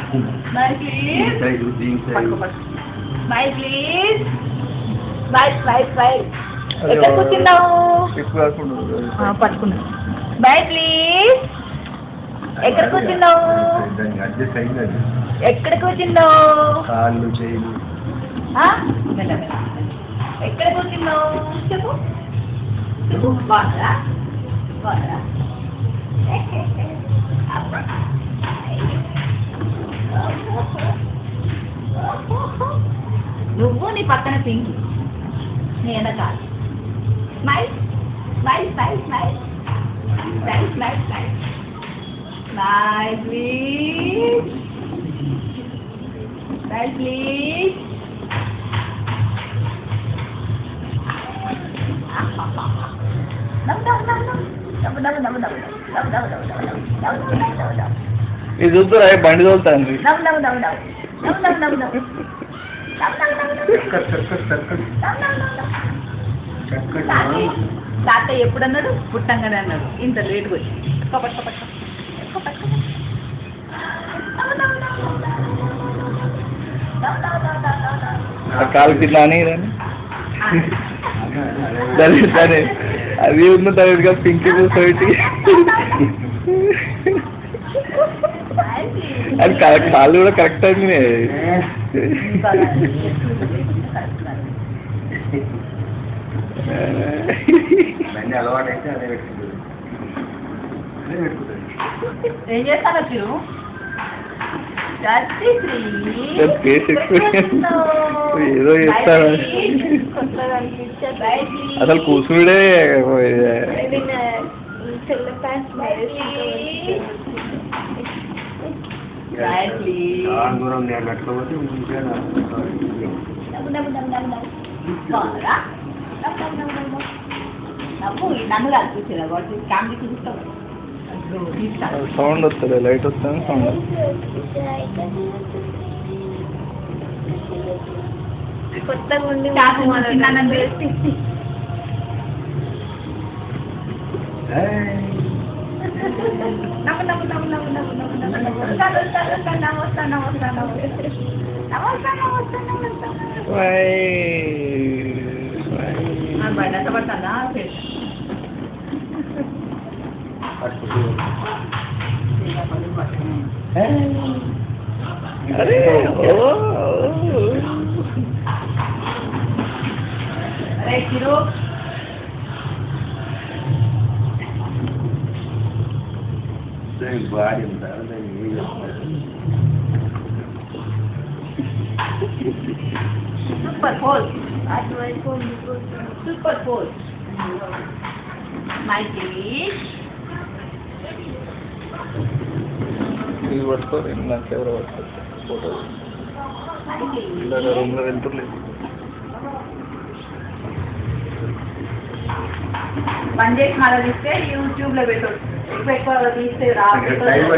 Smile please. Smile please. Smile. ఎక్కడ కూర్చున్నావు? పట్టుకున్నా. Smile please. ఎక్కడ కూర్చున్నావు? ఎక్కడ కూర్చున్నావు? కాళ్ళు చేయి. ఎక్కడ కూర్చున్నావు? చెప్పు. బాగా నువ్వు నీ పక్కన పింకి నీ వెనకాల స్మైల్ ప్లీజ్ ఇది చూస్తారా బండి తోలుతాండి తాత ఎప్పుడన్నాడు? పుట్టంగానే అన్నాడు. ఇంత లేటుగా వచ్చి కాలు కింద అని సరే అది ఉన్న తర్వాత పింక్ కూర్చోబెట్టి అది కరెక్ట్ కాళ్ళు కూడా కరెక్ట్ అయింది. అలవాటు అయితే అదే పెట్టుకుంటుంది. ఏం చేస్తాను మీరు? ఏదో చేస్తాను అసలు కూర్చుడే దూరం నేను కట్టుకోకపోతే నన్ను కనిపించదు వాటి ఫ్యామిలీ చూస్తావు. సౌండ్ వస్తుంది, లైట్ వస్తుంది, సౌండ్ కొత్తగా ఉండి పడతానా భార్య Super Bowl. Super Bowl. My dish. ఇది పట్టుకోరు నాకు ఎవరో పట్టుకోరు ఫోటో రూమ్లో వెళ్తులేదు. పని చేసి మళ్ళీ తీస్తే యూట్యూబ్లో పెట్టవచ్చు. ఎక్కువ తీస్తే రా